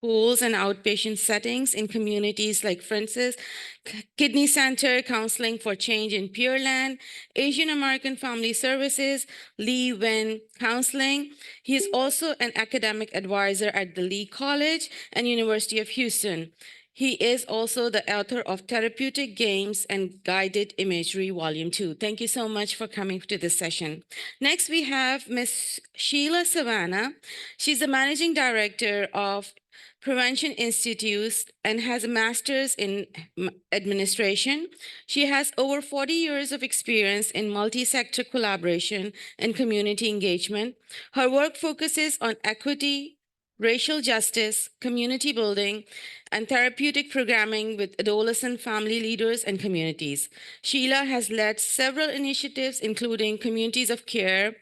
schools and outpatient settings in communities like Francis, Kidney Center, Counseling for Change in Pure Land, Asian American Family Services, Lee Wen Counseling. He is also an academic advisor at the Lee College and University of Houston. He is also the author of Therapeutic Games and Guided Imagery, Volume 2. Thank you so much for coming to this session. Next, we have Ms. Sheila Savannah. She's the managing director of Prevention Institutes and has a master's in administration. She has over 40 years of experience in multi-sector collaboration and community engagement. Her work focuses on equity, racial justice, community building, and therapeutic programming with adolescent family leaders and communities. Sheila has led several initiatives, including Communities of Care,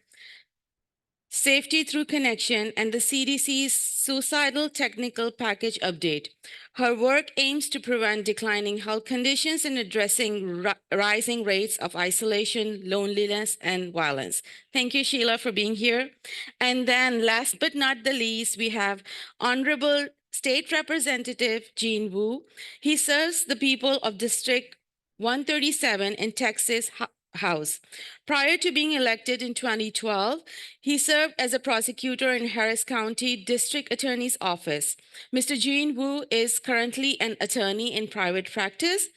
Safety Through Connection, and the CDC's Suicidal Technical Package Update. Her work aims to prevent declining health conditions and addressing rising rates of isolation, loneliness, and violence. Thank you, Sheila, for being here. And then last but not the least, we have Honorable State Representative Gene Wu. He serves the people of District 137 in Texas House. Prior to being elected in 2012, he served as a prosecutor in Harris County District Attorney's Office. Mr. Gene Wu is currently an attorney in private practice.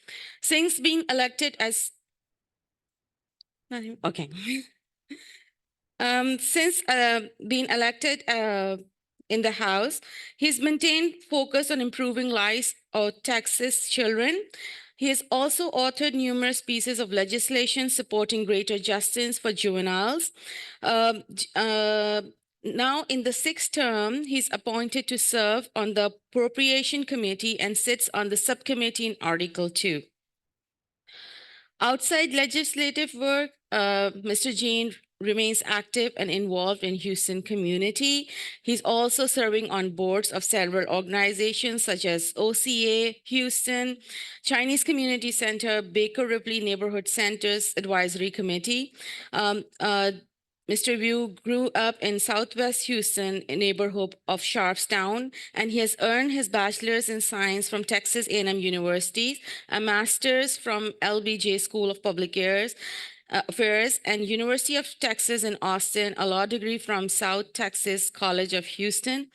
Since being elected as since being elected in the House, he's maintained focus on improving lives of Texas children. He has also authored numerous pieces of legislation supporting greater justice for juveniles. Now, in the sixth term, he's appointed to serve on the Appropriation Committee and sits on the subcommittee in Article 2. Outside legislative work, Mr. Gene remains active and involved in Houston community. He's also serving on boards of several organizations such as OCA, Houston, Chinese Community Center, Baker Ripley Neighborhood Centers Advisory Committee. Mr. Wu grew up in Southwest Houston, a neighborhood of Sharpstown, and he has earned his bachelor's in science from Texas A&M University, a master's from LBJ School of Public Affairs, and University of Texas in Austin, a law degree from South Texas College of Houston.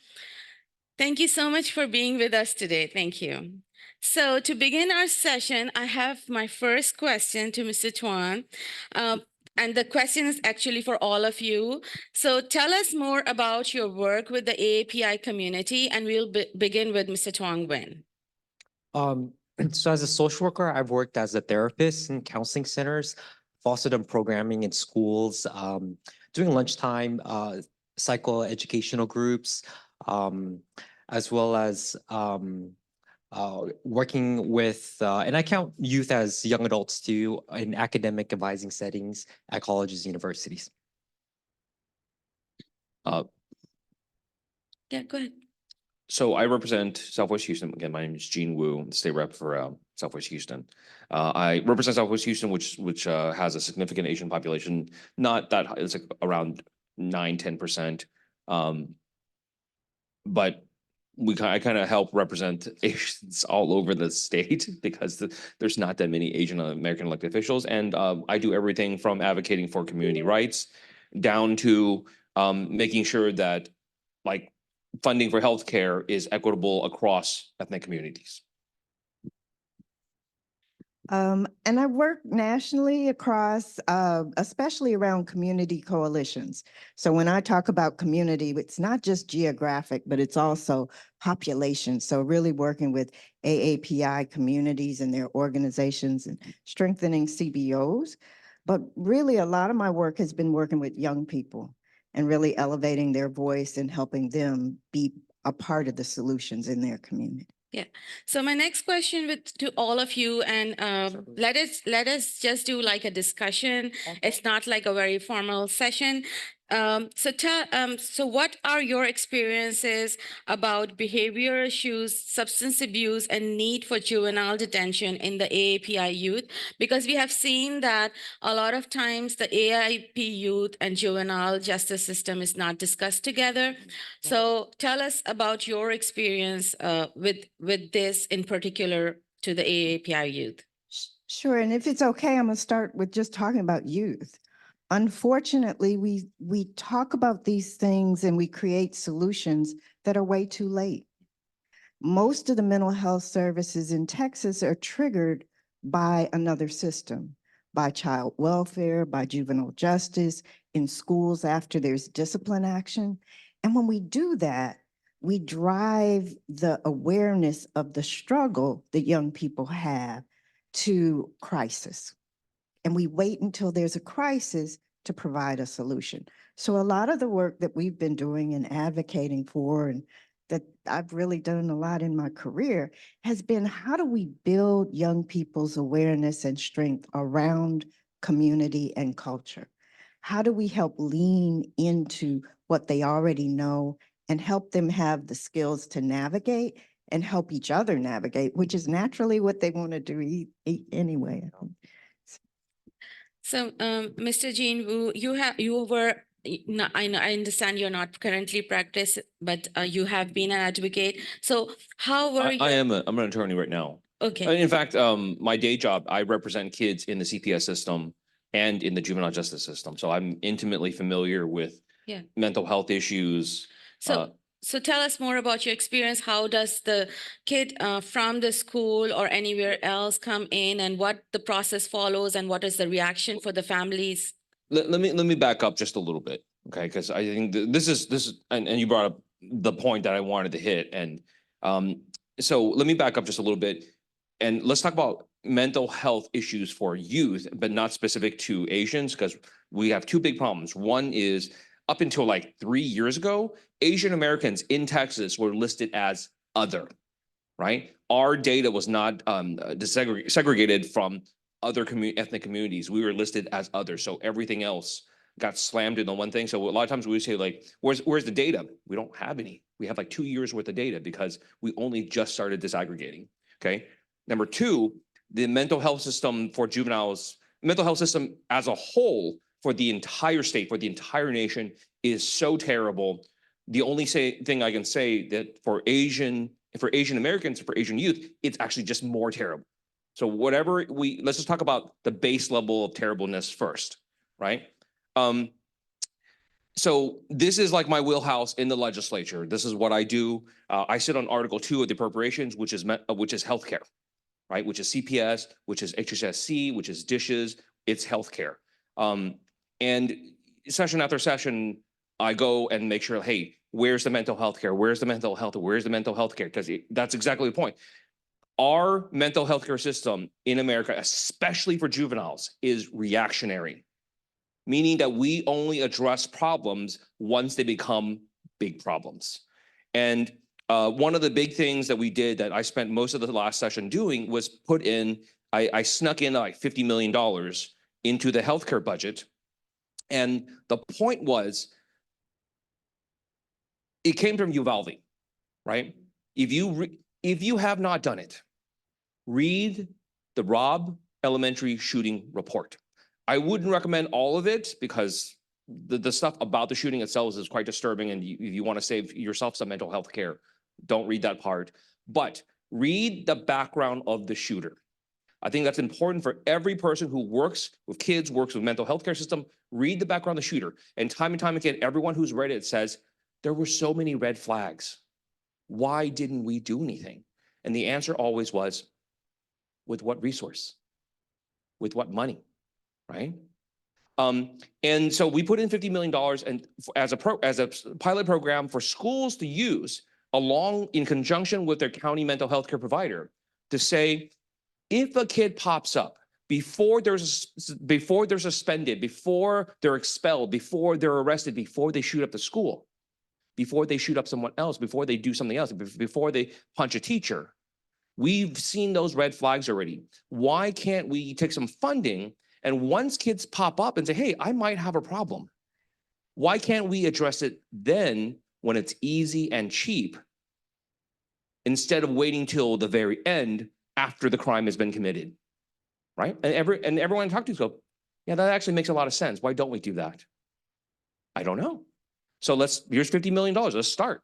Thank you so much for being with us today. Thank you. So to begin our session, I have my first question to Mr. Tuan. And the question is actually for all of you. So tell us more about your work with the AAPI community, and we'll begin with Mr. Tuan Nguyen. So as a social worker, I've worked as a therapist in counseling centers, also done programming in schools, doing lunchtime psychoeducational groups, as well as working with, and I count youth as young adults too, in academic advising settings at colleges and universities. Yeah, go ahead. So I represent Southwest Houston. Again, my name is Gene Wu, I'm the state rep for Southwest Houston. I represent Southwest Houston, which has a significant Asian population. Not that high, it's like around 9-10%, but I kind of help represent Asians all over the state because there's not that many Asian American elected officials, and I do everything from advocating for community rights down to making sure that like funding for healthcare is equitable across ethnic communities. And I work nationally across, especially around community coalitions. So when I talk about community, it's not just geographic, but it's also population. So really working with AAPI communities and their organizations and strengthening CBOs. But really a lot of my work has been working with young people and really elevating their voice and helping them be a part of the solutions in their community. Yeah. So my next question to all of you, and let us just do like a discussion. Okay. It's not like a very formal session. So what are your experiences about behavior issues, substance abuse, and need for juvenile detention in the AAPI youth? Because we have seen that a lot of times the AIP youth and juvenile justice system is not discussed together. So tell us about your experience with this in particular to the AAPI youth. Sure, and if it's okay, I'm gonna start with just talking about youth. Unfortunately, we talk about these things and we create solutions that are way too late. Most of the mental health services in Texas are triggered by another system, by child welfare, by juvenile justice, in schools after there's discipline action. And when we do that, we drive the awareness of the struggle that young people have to crisis. And we wait until there's a crisis to provide a solution. So a lot of the work that we've been doing and advocating for, and that I've really done a lot in my career, has been how do we build young people's awareness and strength around community and culture? How do we help lean into what they already know and help them have the skills to navigate and help each other navigate, which is naturally what they want to do anyway. So, Mr. Jean Wu, you were I know I understand you're not currently practice, but you have been an advocate. So, how were you? I'm an attorney right now. Okay. In fact, my day job, I represent kids in the CPS system and in the juvenile justice system. So I'm intimately familiar with Yeah. mental health issues. So, so tell us more about your experience. How does the kid from the school or anywhere else come in, and what the process follows, and what is the reaction for the families? Let me back up just a little bit, okay? Because I think this is and you brought up the point that I wanted to hit, and so let me back up just a little bit, and let's talk about mental health issues for youth, but not specific to Asians, because we have two big problems. One is up until like 3 years ago, Asian Americans in Texas were listed as other, right? Our data was not segregated from other ethnic communities. We were listed as other. So everything else got slammed into one thing. So a lot of times we would say like, where's the data? We don't have any. We have like 2 years worth of data because we only just started disaggregating, okay? Number two, the mental health system for juveniles, mental health system as a whole for the entire state, for the entire nation is so terrible. The only thing I can say that for Asian Americans, for Asian youth, it's actually just more terrible. So whatever let's just talk about the base level of terribleness first, right? So this is like my wheelhouse in the legislature. This is what I do. I sit on Article 2 of the appropriations, which is healthcare, right? Which is CPS, which is HHSC, which is dishes. It's healthcare. And session after session, I go and make sure, hey, where's the mental health care? Where's the mental health? Where's the mental health care? Because that's exactly the point. Our mental health care system in America, especially for juveniles, is reactionary, meaning that we only address problems once they become big problems. And one of the big things that we did that I spent most of the last session doing was I snuck in like $50 million into the healthcare budget. And the point was, it came from Uvalde, right? If you have not done it, read the Robb Elementary shooting report. I wouldn't recommend all of it because the stuff about the shooting itself is quite disturbing, and if you want to save yourself some mental health care, don't read that part. But read the background of the shooter. I think that's important for every person who works with kids, works with mental health care system. Read the background of the shooter. And time again, everyone who's read it says, there were so many red flags. Why didn't we do anything? And the answer always was, with what resource? With what money, right? And so we put in $50 million and as a pilot program for schools to use along in conjunction with their county mental health care provider to say, if a kid pops up before they're suspended, before they're expelled, before they're arrested, before they shoot up the school, before they shoot up someone else, before they do something else, before they punch a teacher, we've seen those red flags already. Why can't we take some funding, and once kids pop up and say, hey, I might have a problem, Why can't we address it then when it's easy and cheap instead of waiting till the very end after the crime has been committed? Right? And everyone I talk to go, yeah, that actually makes a lot of sense. Why don't we do that? I don't know. So here's $50 million. Let's start.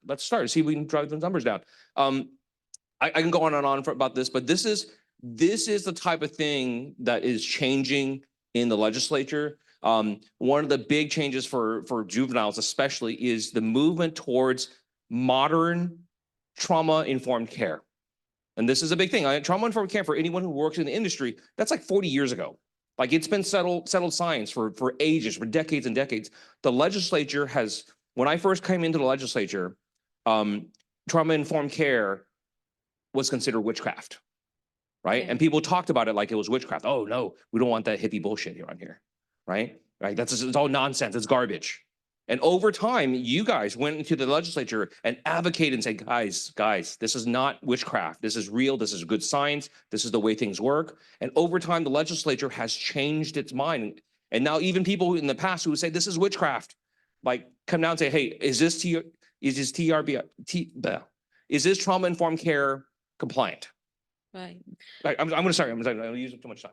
See if we can drive the numbers down. I can go on and on about this, but this is the type of thing that is changing in the legislature. One of the big changes for juveniles, especially, is the movement towards modern trauma-informed care. And this is a big thing. Trauma-informed care, for anyone who works in the industry, that's like 40 years ago. Like, it's been settled science for ages, for decades and decades. The legislature has, when I first came into the legislature, trauma-informed care was considered witchcraft, right? Okay. And people talked about it like it was witchcraft. Oh no, we don't want that hippie bullshit here on here, right? Right? It's all nonsense. It's garbage. And over time, you guys went into the legislature and advocated and said, guys, this is not witchcraft. This is real. This is good science. This is the way things work. And over time, the legislature has changed its mind. And now even people in the past who would say this is witchcraft, like, come down and say, hey, is this trauma-informed care compliant? Right. I'm going to use too much time.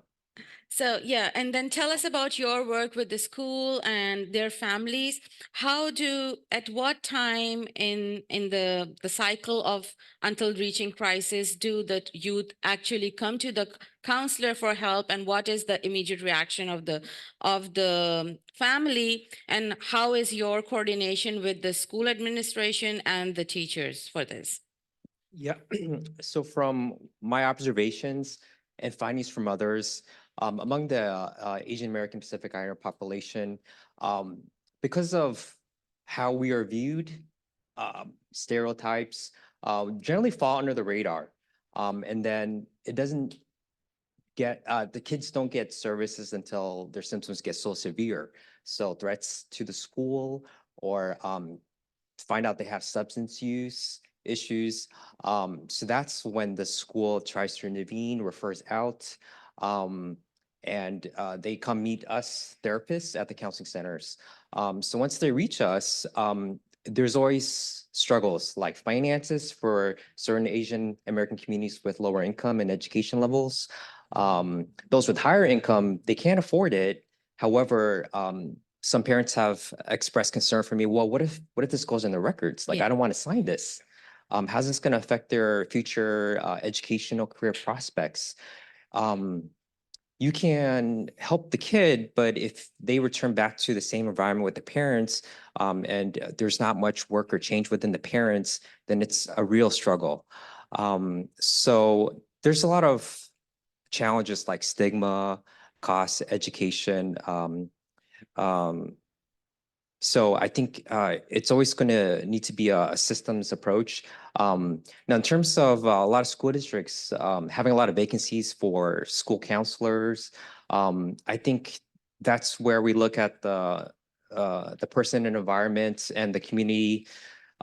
So, yeah, and then tell us about your work with the school and their families. At what time in the cycle of until reaching crisis do the youth actually come to the counselor for help, and what is the immediate reaction of the family, and how is your coordination with the school administration and the teachers for this? Yeah, so from my observations and findings from others, among the Asian American Pacific Islander population, because of how we are viewed, stereotypes generally fall under the radar. And then it doesn't get, the kids don't get services until their symptoms get so severe. So threats to the school, or find out they have substance use issues. So that's when the school tries to intervene, refers out, and they come meet us therapists at the counseling centers. So once they reach us, there's always struggles like finances for certain Asian American communities with lower income and education levels. Those with higher income, they can't afford it. However, some parents have expressed concern for me. Well, what if this goes in the records? Like, Yeah. I don't want to sign this. How's this going to affect their future educational career prospects? You can help the kid, but if they return back to the same environment with the parents, and there's not much work or change within the parents, then it's a real struggle. So there's a lot of challenges like stigma, cost, education. So I think it's always going to need to be a systems approach. Now, in terms of a lot of school districts having a lot of vacancies for school counselors, I think that's where we look at the person and environment and the community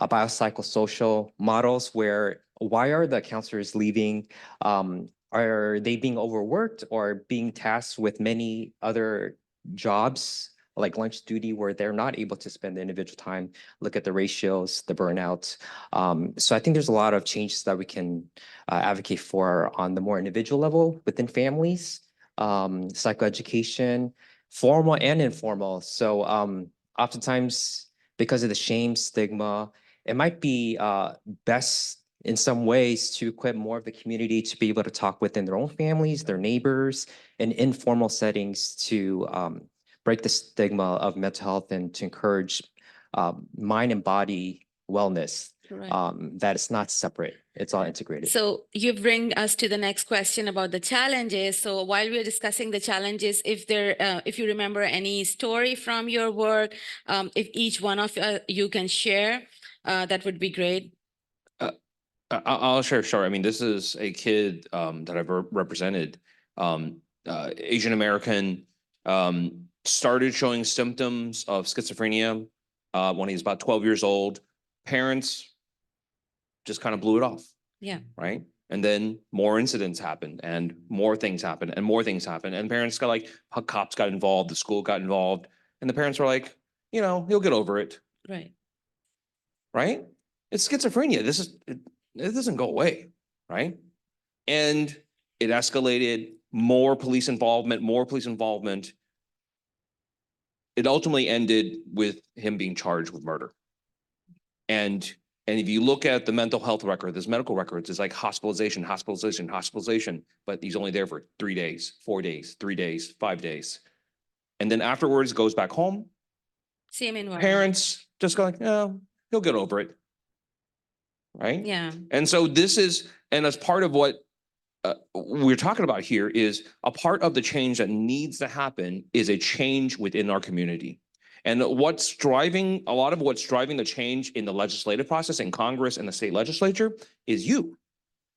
biopsychosocial models, where why are the counselors leaving? Are they being overworked or being tasked with many other jobs like lunch duty where they're not able to spend the individual time, look at the ratios, the burnout. So I think there's a lot of changes that we can advocate for on the more individual level within families, psychoeducation, formal and informal. So oftentimes, because of the shame, stigma, it might be best in some ways to equip more of the community to be able to talk within their own families, their neighbors, in informal settings to break the stigma of mental health and to encourage mind and body wellness, Correct. that it's not separate, it's all integrated. So you bring us to the next question about the challenges. So while we're discussing the challenges, if you remember any story from your work, if each one of you can share, that would be great. I'll share short. I mean, this is a kid that I've represented, Asian American, started showing symptoms of schizophrenia when he was about 12 years old. Parents just kind of blew it off. Yeah. Right. And then more incidents happened and more things happened and more things happened. And parents got like, cops got involved, the school got involved. And the parents were like, he'll get over it, Right. right? It's schizophrenia. It doesn't go away, right? And it escalated, more police involvement. It ultimately ended with him being charged with murder. And if you look at the mental health record, there's medical records, it's like hospitalization, but he's only there for 3 days, 4 days, 3 days, 5 days. And then afterwards goes back home. Same environment. Parents just go like, no, he'll get over it. Right? Yeah. And so and as part of what we're talking about here is a part of the change that needs to happen is a change within our community. And a lot of what's driving the change in the legislative process in Congress and the state legislature is you.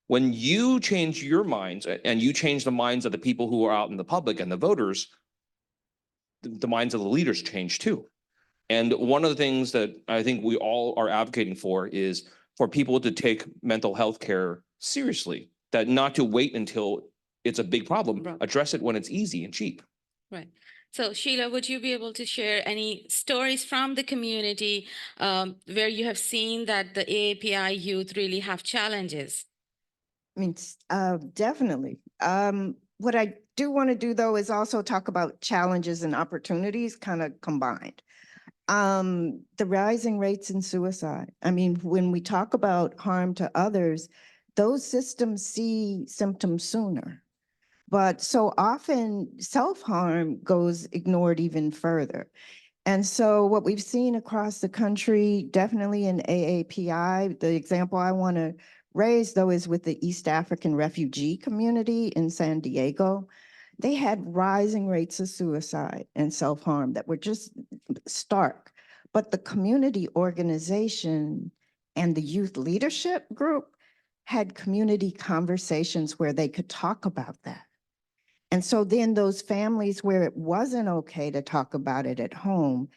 When you change your minds and you change the minds of the people who are out in the public and the voters, the minds of the leaders change too. And one of the things that I think we all are advocating for is for people to take mental health care seriously, that not to wait until it's a big problem, Right. address it when it's easy and cheap. Right. So Sheila, would you be able to share any stories from the community where you have seen that the AAPI youth really have challenges? I mean, definitely. What I do want to do though is also talk about challenges and opportunities kind of combined. The rising rates in suicide. I mean, when we talk about harm to others, those systems see symptoms sooner. But so often self-harm goes ignored even further. And so what we've seen across the country, definitely in AAPI, the example I want to raise though is with the East African refugee community in San Diego. They had rising rates of suicide and self-harm that were just stark. But the community organization and the youth leadership group had community conversations where they could talk about that. And so then those families where it wasn't okay to talk about it at home,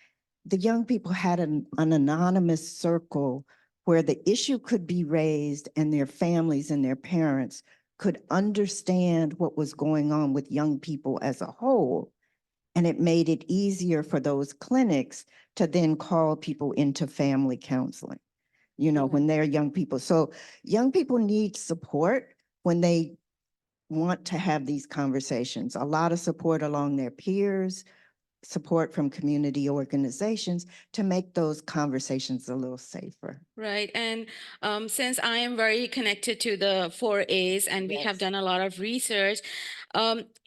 the young people had an anonymous circle where the issue could be raised and their families and their parents could understand what was going on with young people as a whole. And it made it easier for those clinics to then call people into family counseling, when they're young people. So young people need support when they want to have these conversations, a lot of support along their peers, support from community organizations to make those conversations a little safer. Right. And since I am very connected to the 4As and we have Yes. done a lot of research,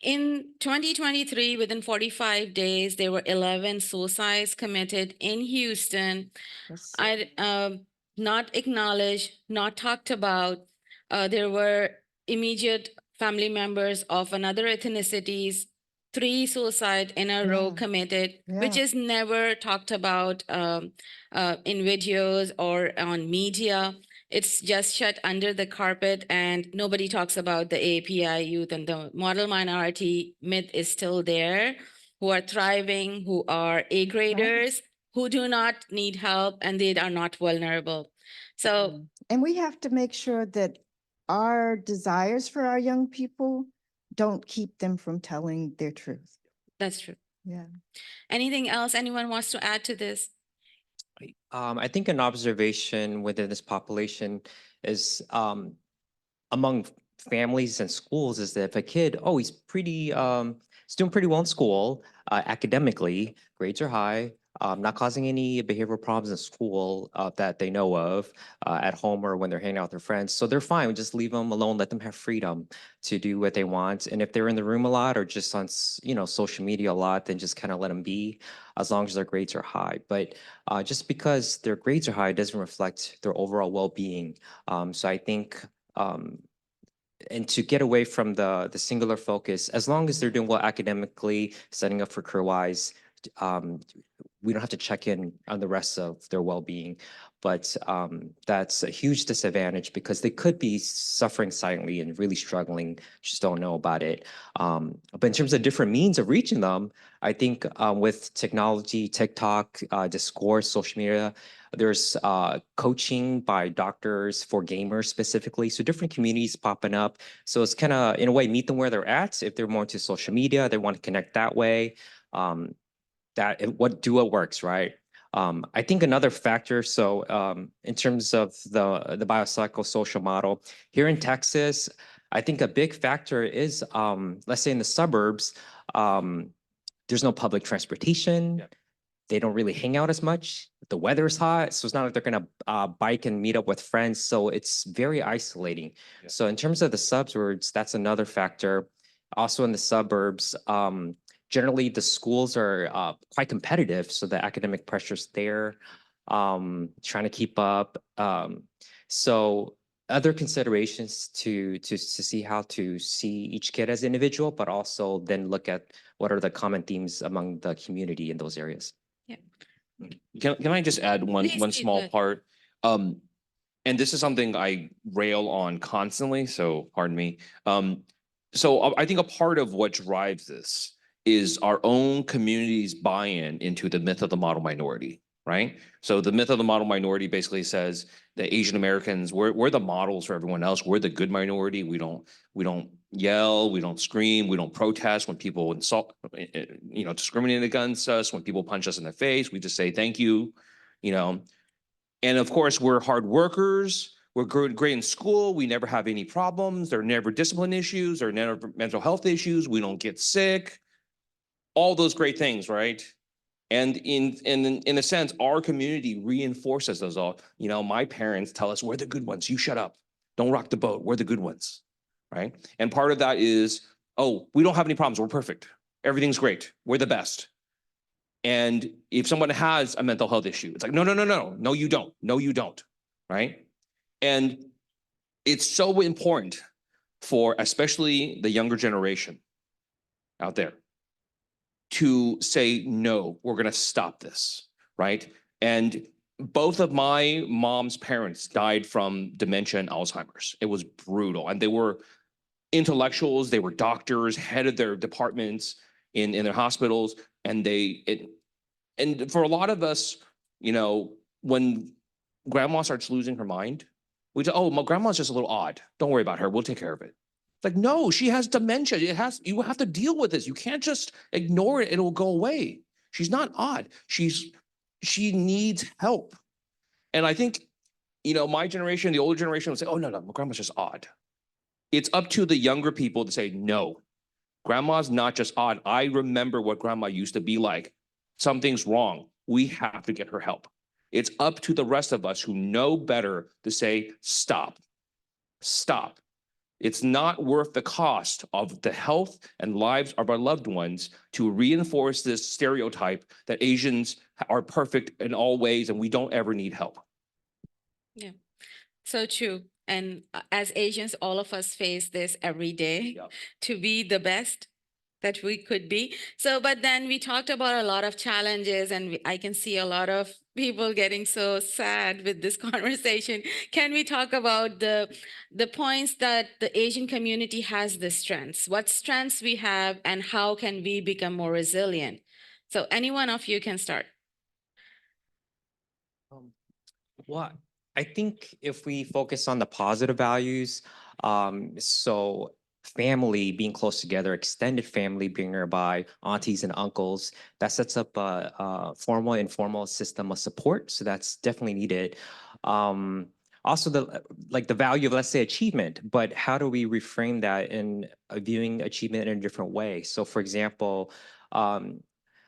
in 2023, within 45 days, there were 11 suicides committed in Houston. Yes. Not acknowledged, not talked about. There were immediate family members of another ethnicities, 3 suicide in a row Yeah. committed, which Yeah. is never talked about in videos or on media. It's just shut under the carpet and nobody talks about the API youth, and the model minority myth is still there, who are thriving, who are A graders, who do not need help, and they are not vulnerable. So And we have to make sure that our desires for our young people don't keep them from telling their truth. that's true. Yeah. Anything else anyone wants to add to this? I think an observation within this population is among families and schools is that if a kid, oh, he's doing pretty well in school, academically, grades are high, not causing any behavioral problems in school that they know of at home or when they're hanging out with their friends. So they're fine. We just leave them alone, let them have freedom to do what they want. And if they're in the room a lot or just on, social media a lot, then just kind of let them be as long as their grades are high. But just because their grades are high doesn't reflect their overall well-being. So I think and to get away from the singular focus, as long as they're doing well academically, setting up for career-wise, we don't have to check in on the rest of their well-being. But that's a huge disadvantage because they could be suffering silently and really struggling, just don't know about it. But in terms of different means of reaching them, I think with technology, TikTok, Discourse, social media, there's coaching by doctors for gamers specifically. So different communities popping up. So it's kind of, in a way, meet them where they're at. If they're more into social media, they want to connect that way. What works, right? I think another factor, so in terms of the biopsychosocial model, here in Texas, I think a big factor is, let's say in the suburbs, there's no public transportation. Yeah. They don't really hang out as much. The weather is hot, so it's not like they're gonna bike and meet up with friends. So it's very isolating. Yeah. So in terms of the suburbs, that's another factor. Also in the suburbs, generally the schools are quite competitive, so the academic pressure's there, trying to keep up. So other considerations to see how to see each kid as individual, but also then look at what are the common themes among the community in those areas. Can I just add one Please, one please, go small ahead. part? And this is something I rail on constantly, so pardon me. So I think a part of what drives this is our own community's buy-in into the myth of the model minority, right? So the myth of the model minority basically says that Asian Americans, we're the models for everyone else. We're the good minority. We don't yell, we don't scream, we don't protest when people insult, discriminate against us, when people punch us in the face, we just say thank you, you know. And of course, we're hard workers. We're great in school. We never have any problems. There are never discipline issues. There are never mental health issues. We don't get sick. All those great things, right? And in a sense, our community reinforces those all. You know, my parents tell us, we're the good ones. You shut up. Don't rock the boat. We're the good ones, right? And part of that is, oh, we don't have any problems. We're perfect. Everything's great. We're the best. And if someone has a mental health issue, it's like, no, no, no, no, no, you don't. No, you don't. Right. And it's so important for especially the younger generation out there to say, no, we're going to stop this. Right. And both of my mom's parents died from dementia and Alzheimer's. It was brutal. And they were intellectuals, they were doctors, head of their departments in their hospitals. And and for a lot of us, when grandma starts losing her mind, we say, oh, my grandma's just a little odd. Don't worry about her. We'll take care of it. It's like, no, she has dementia. You have to deal with this. You can't just ignore it. It'll go away. She's not odd. She needs help. And I think, my generation, the older generation will say, oh, no, no, my grandma's just odd. It's up to the younger people to say, no, grandma's not just odd. I remember what grandma used to be like. Something's wrong. We have to get her help. It's up to the rest of us who know better to say, stop, stop. It's not worth the cost of the health and lives of our loved ones to reinforce this stereotype that Asians are perfect in all ways and we don't ever need help. Yeah, so true. And as Asians, all of us face this every day Yep. to be the best that we could be. So, but then we talked about a lot of challenges, and I can see a lot of people getting so sad with this conversation. Can we talk about the points that the Asian community has the strengths? What strengths we have, and how can we become more resilient? So, any one of you can start. Well, I think if we focus on the positive values, so family being close together, extended family being nearby, aunties and uncles, that sets up a formal, informal system of support. So that's definitely needed. Also, the value of, let's say, achievement, but how do we reframe that in viewing achievement in a different way? So, for example,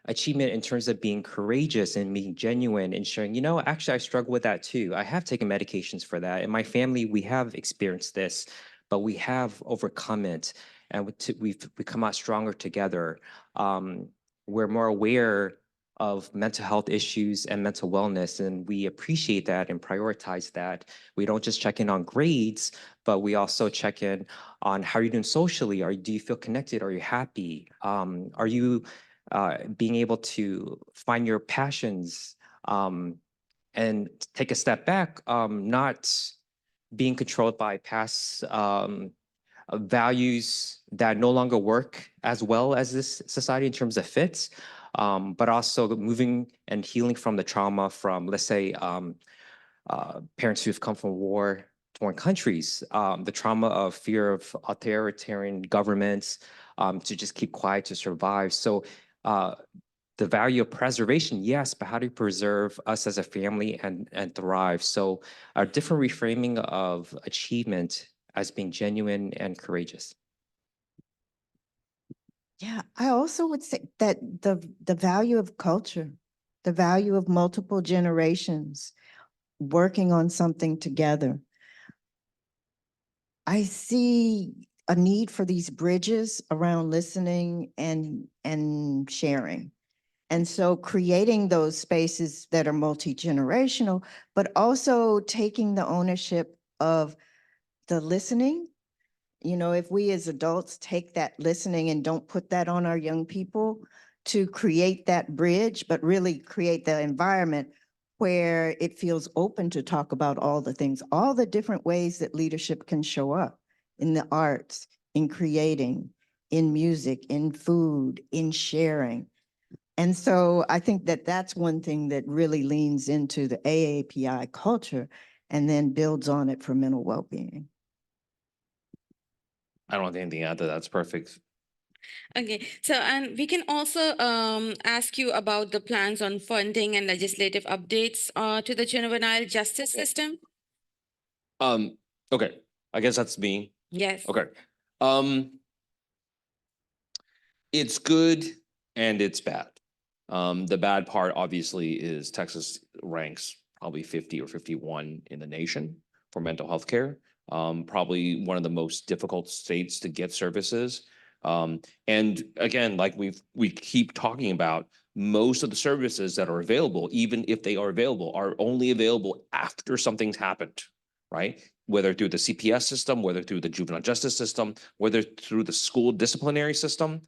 achievement in terms of being courageous and being genuine and showing, actually, I struggle with that too. I have taken medications for that. In my family, we have experienced this, but we have overcome it, and we've come out stronger together. We're more aware of mental health issues and mental wellness, and we appreciate that and prioritize that. We don't just check in on grades, but we also check in on how you're doing socially. Do you feel connected? Are you happy? Are you being able to find your passions, and take a step back, not being controlled by past values that no longer work as well as this society in terms of fits, but also moving and healing from the trauma from, let's say, parents who've come from war-torn countries, the trauma of fear of authoritarian governments, to just keep quiet to survive. So the value of preservation, yes, but how do you preserve us as a family and thrive? So a different reframing of achievement as being genuine and courageous. Yeah, I also would say that the value of culture, the value of multiple generations working on something together. I see a need for these bridges around listening and sharing. And so creating those spaces that are multi-generational, but also taking the ownership of the listening. You know, if we as adults take that listening and don't put that on our young people to create that bridge, but really create the environment where it feels open to talk about all the things, all the different ways that leadership can show up in the arts, in creating, in music, in food, in sharing. And so I think that that's one thing that really leans into the AAPI culture and then builds on it for mental well-being. I don't have anything to add to that. That's perfect. Okay, so and we can also ask you about the plans on funding and legislative updates to the juvenile justice system. Okay, I guess that's me. Yes. Okay. It's good and it's bad. The bad part obviously is Texas ranks probably 50 or 51 in the nation for mental health care. Probably one of the most difficult states to get services. And again, like we keep talking about, most of the services that are available, even if they are available, are only available after something's happened, right? Whether through the CPS system, whether through the juvenile justice system, whether through the school disciplinary system.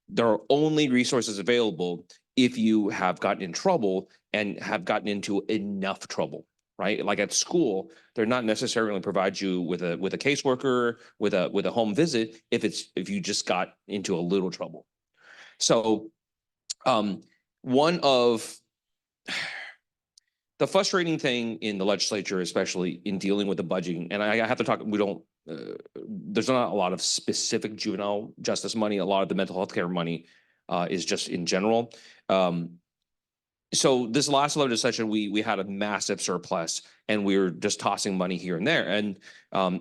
There are only resources available if you have gotten in trouble and have gotten into enough trouble, right? Like at school, they're not necessarily provide you with a caseworker, with a home visit if you just got into a little trouble. So one of the frustrating thing in the legislature, especially in dealing with the budgeting, and I have to talk, there's not a lot of specific juvenile justice money. A lot of the mental health care money is just in general. So this last legislation, we had a massive surplus and we were just tossing money here and there. And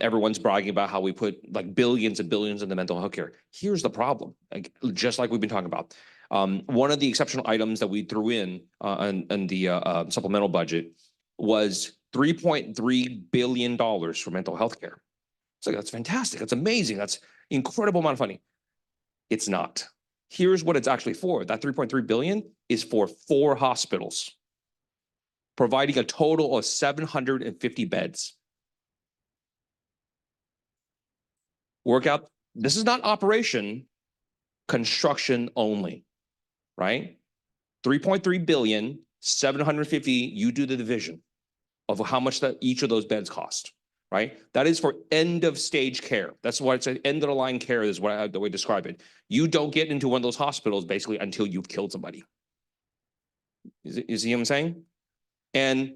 everyone's bragging about how we put like billions and billions into mental health care. Here's the problem, just like we've been talking about. One of the exceptional items that we threw in the supplemental budget was $3.3 billion for mental health care. So that's fantastic. That's amazing. That's incredible amount of money. It's not. Here's what it's actually for. That 3.3 billion is for 4 hospitals, providing a total of 750 beds. Workout, this is not operation, construction only, right? 3.3 billion, 750, you do the division of how much that each of those beds cost, right? That is for end of stage care. That's why it's end of the line care is what the way to describe it. You don't get into one of those hospitals basically until you've killed somebody. You see what I'm saying? And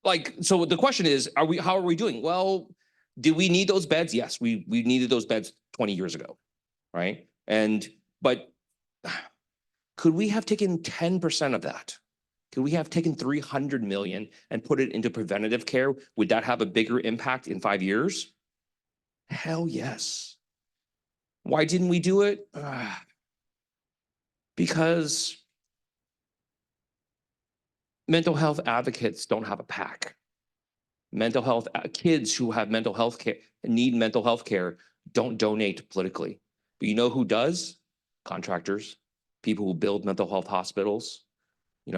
like, so the question is, how are we doing? Well, do we need those beds? Yes, we needed those beds 20 years ago, right? But could we have taken 10% of that? Could we have taken 300 million and put it into preventative care? Would that have a bigger impact in 5 years? Hell yes. Why didn't we do it? Because mental health advocates don't have a PAC. Mental health kids who have mental health care, need mental health care, don't donate politically. But you know who does? Contractors, people who build mental health hospitals,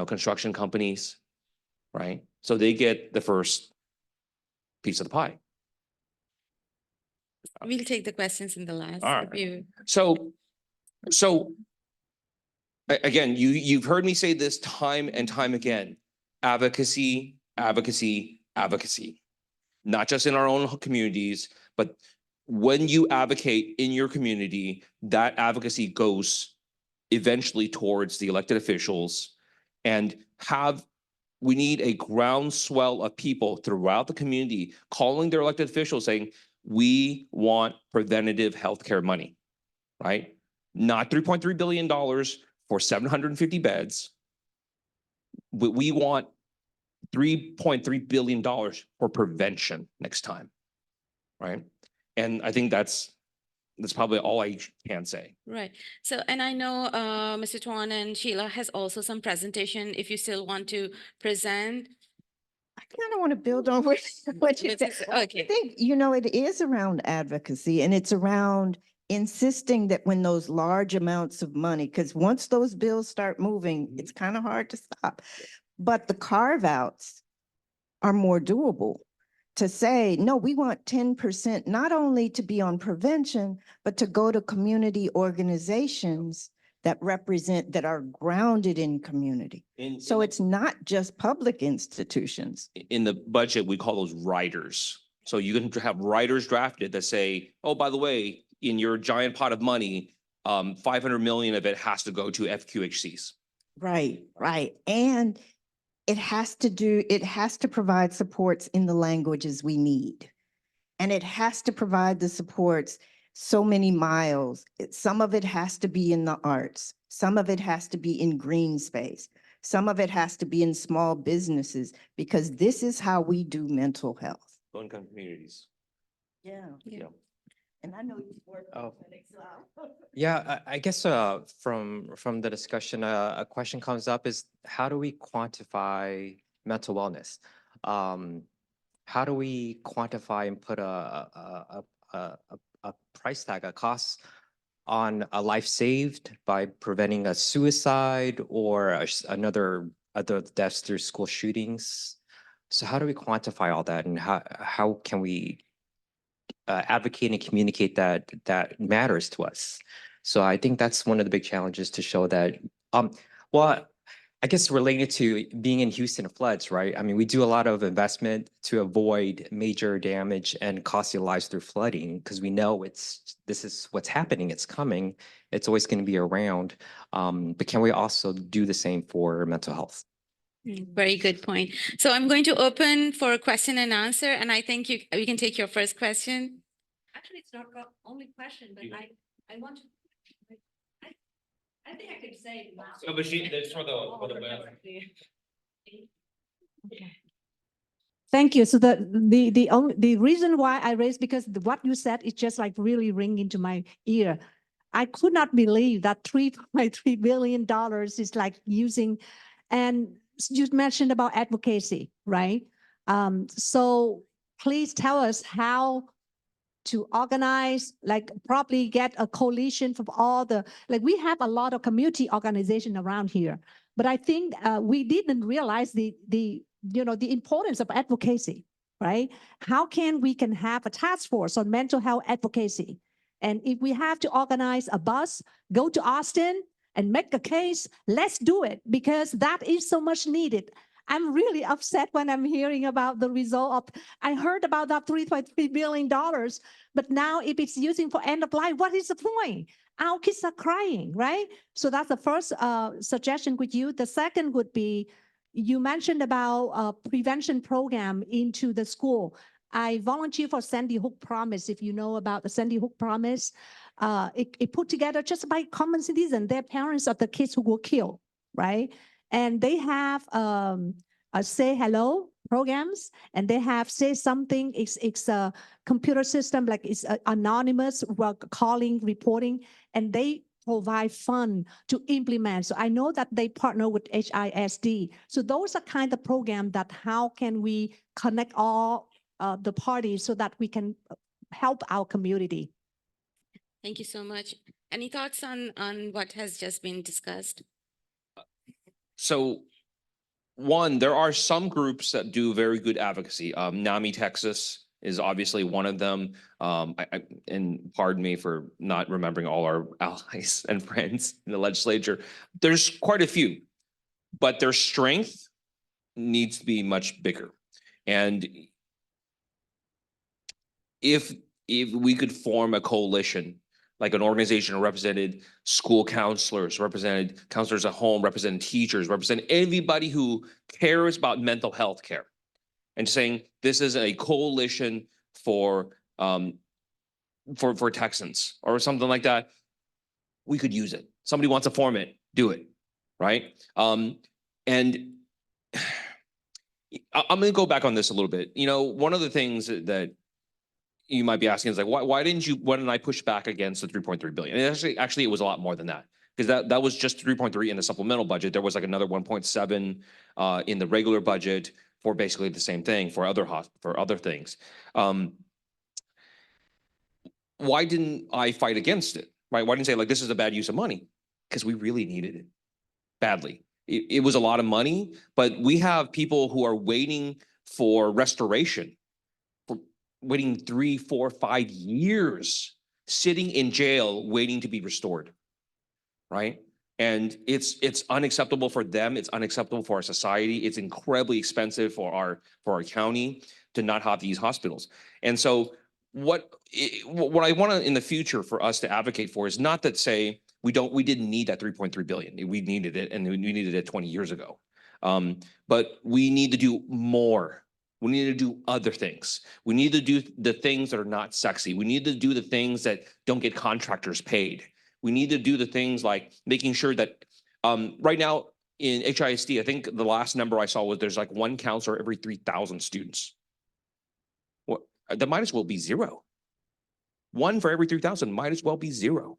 construction companies, right? So they get the first piece of the pie. We'll take the questions in the last. All right. If you... So again, you've heard me say this time and time again: advocacy, advocacy, advocacy. Not just in our own communities, but when you advocate in your community, that advocacy goes eventually towards the elected officials, and we need a groundswell of people throughout the community calling their elected officials saying, we want preventative healthcare money, right? Not $3.3 billion for 750 beds. We want $3.3 billion for prevention next time, right? And I think that's probably all I can say. Right. So, and I know Mr. Tuan and Sheila has also some presentation if you still want to present. I kind of want to build on what you said. I Okay. think, it is around advocacy, and it's around insisting that when those large amounts of money, because once those bills start moving, it's kind of hard to stop. But the carve outs are more doable. To say, no, we want 10% not only to be on prevention, but to go to community organizations that are grounded in community. So it's not just public institutions. In the budget, we call those riders. So you can have riders drafted that say, oh, by the way, in your giant pot of money, 500 million of it has to go to FQHCs. Right. And it has to provide supports in the languages we need. And it has to provide the supports so many miles. Some of it has to be in the arts. Some of it has to be in green space. Some of it has to be in small businesses, because this is how we do mental health. Low-income communities. Yeah. Yeah. And I know you work. Oh. Yeah, I guess from the discussion, a question comes up is, how do we quantify mental wellness? How do we quantify and put a price tag, a cost on a life saved by preventing a suicide or other deaths through school shootings? So how do we quantify all that, and how can we advocate and communicate that matters to us? So I think that's one of the big challenges, to show that, well, I guess related to being in Houston floods, right? I mean, we do a lot of investment to avoid major damage and costly lives through flooding, because we know this is what's happening. It's coming. It's always going to be around. But can we also do the same for mental health? Very good point. So I'm going to open for question and answer, and I think we can take your first question. Actually, it's not the only question, but Yeah. I want to. I think I could say. It now. So, but that's for the web. Okay. Thank you. So the reason why I raised, because what you said is just like really ring into my ear. I could not believe that $3.3 billion is like using, and you mentioned about advocacy, right? So please tell us how to organize, like probably get a coalition from all we have a lot of community organization around here, but I think we didn't realize the importance of advocacy, right? How we can have a task force on mental health advocacy? And if we have to organize a bus, go to Austin and make a case, let's do it, because that is so much needed. I'm really upset when I'm hearing about the result of, I heard about that $3.3 billion, but now if it's using for end of life, what is the point? Our kids are crying, right? So that's the first suggestion with you. The second would be, you mentioned about a prevention program into the school. I volunteer for Sandy Hook Promise. If you know about the Sandy Hook Promise, it put together just by common citizens, their parents of the kids who were killed, right? And they have a say hello programs, and they have say something. It's a computer system, like it's anonymous, calling, reporting, and they provide fund to implement. So I know that they partner with HISD. So those are kind of programs that how can we connect all the parties so that we can help our community. Thank you so much. Any thoughts on what has just been discussed? So one, there are some groups that do very good advocacy. NAMI Texas is obviously one of them. And pardon me for not remembering all our allies and friends in the legislature. There's quite a few, but their strength needs to be much bigger. And if we could form a coalition, like an organization represented school counselors, represented counselors at home, represented teachers, represented everybody who cares about mental health care, and saying this is a coalition for Texans or something like that, we could use it. Somebody wants to form it, do it, right? And I'm going to go back on this a little bit. You know, one of the things that you might be asking is like, why didn't I push back against the 3.3 billion? And actually, it was a lot more than that, because that was just 3.3 in the supplemental budget. There was like another 1.7 in the regular budget for basically the same thing for other things. Why didn't I fight against it? Right? Why didn't I say like this is a bad use of money? Because we really needed it badly. It was a lot of money, but we have people who are waiting for restoration, for waiting 3, 4, 5 years, sitting in jail waiting to be restored, right? And it's unacceptable for them. It's unacceptable for our society. It's incredibly expensive for our county to not have these hospitals. And so what I want to in the future for us to advocate for is not that say we didn't need that 3.3 billion. We needed it, and we needed it 20 years ago. But we need to do more. We need to do other things. We need to do the things that are not sexy. We need to do the things that don't get contractors paid. We need to do the things like making sure that right now in HISD, I think the last number I saw was there's like one counselor every 3,000 students. Well, that might as well be zero. One for every 3,000 might as well be zero,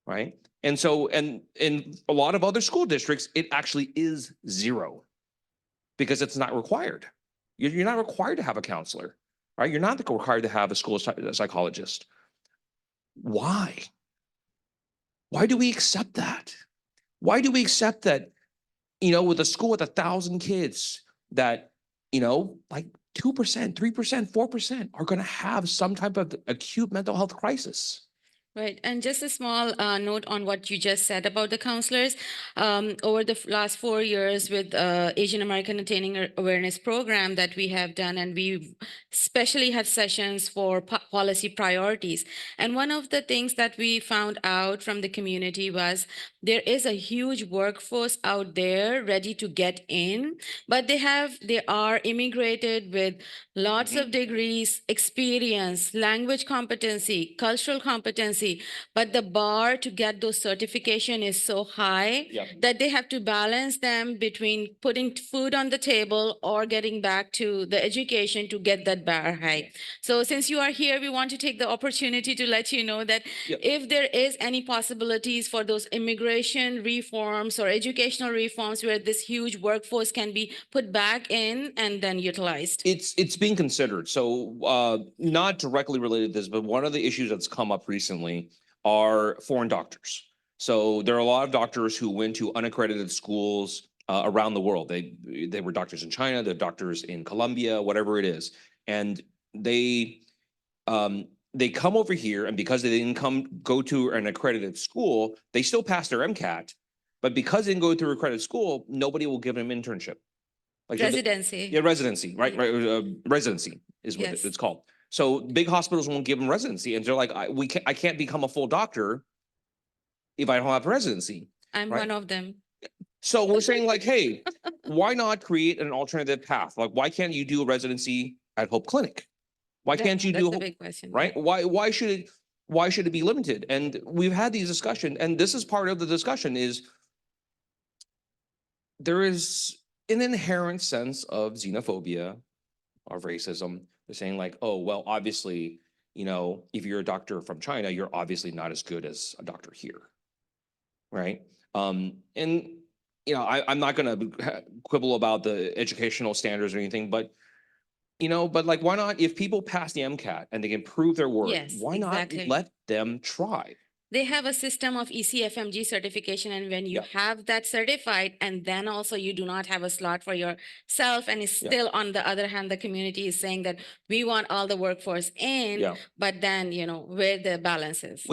right? And so, and in a lot of other school districts, it actually is zero because it's not required. You're not required to have a counselor, right? You're not required to have a school psychologist. Why? Why do we accept that? Why do we accept that, you know, with a school with 1,000 kids that, you know, like 2%, 3%, 4% are going to have some type of acute mental health crisis? Right. And just a small note on what you just said about the counselors. Over the last 4 years with Asian American Attaining Awareness Program that we have done, and we especially had sessions for policy priorities. And one of the things that we found out from the community was there is a huge workforce out there ready to get in, but they are immigrated with lots of degrees, experience, language competency, cultural competency, but the bar to get those certification is so high that they have to balance them between putting food on the table or getting back to the education to get that bar high. So since you are here, we want to take the opportunity to let you know that if there is any possibilities for those immigration reforms or educational reforms where this huge workforce can be put back in and then utilized. It's being considered. So not directly related to this, but one of the issues that's come up recently are foreign doctors. So there are a lot of doctors who went to unaccredited schools around the world. They were doctors in China, they're doctors in Colombia, whatever it is, and they come over here, and because they didn't go to an accredited school, they still pass their MCAT, but because they didn't go through accredited school, nobody will give them internship. Like Residency. Yeah, residency, right? Residency is what Yes. it's called. So big hospitals won't give them residency, and they're like, I can't become a full doctor if I don't have residency. I'm Right. one of them. So we're saying like, hey, why not create an alternative path? Like, why can't you do a residency at Hope Clinic? Why can't you That's do the big question. right? Why should it be limited? And we've had these discussions, and this is part of the discussion is there is an inherent sense of xenophobia or racism. They're saying like, oh, well, obviously, you know, if you're a doctor from China, you're obviously not as good as a doctor here, right? And you know, I'm not going to quibble about the educational standards or anything, but you know, but like, why not? If people pass the MCAT and they can prove their worth, Yes, why exactly. not let them try? They have a system of ECFMG certification, and when you Yeah. have that certified, and then also you do not have a slot for yourself, and it's Yeah. still on the other hand, the community is saying that we want all the workforce in, Yeah. but then, you know, where the balance is.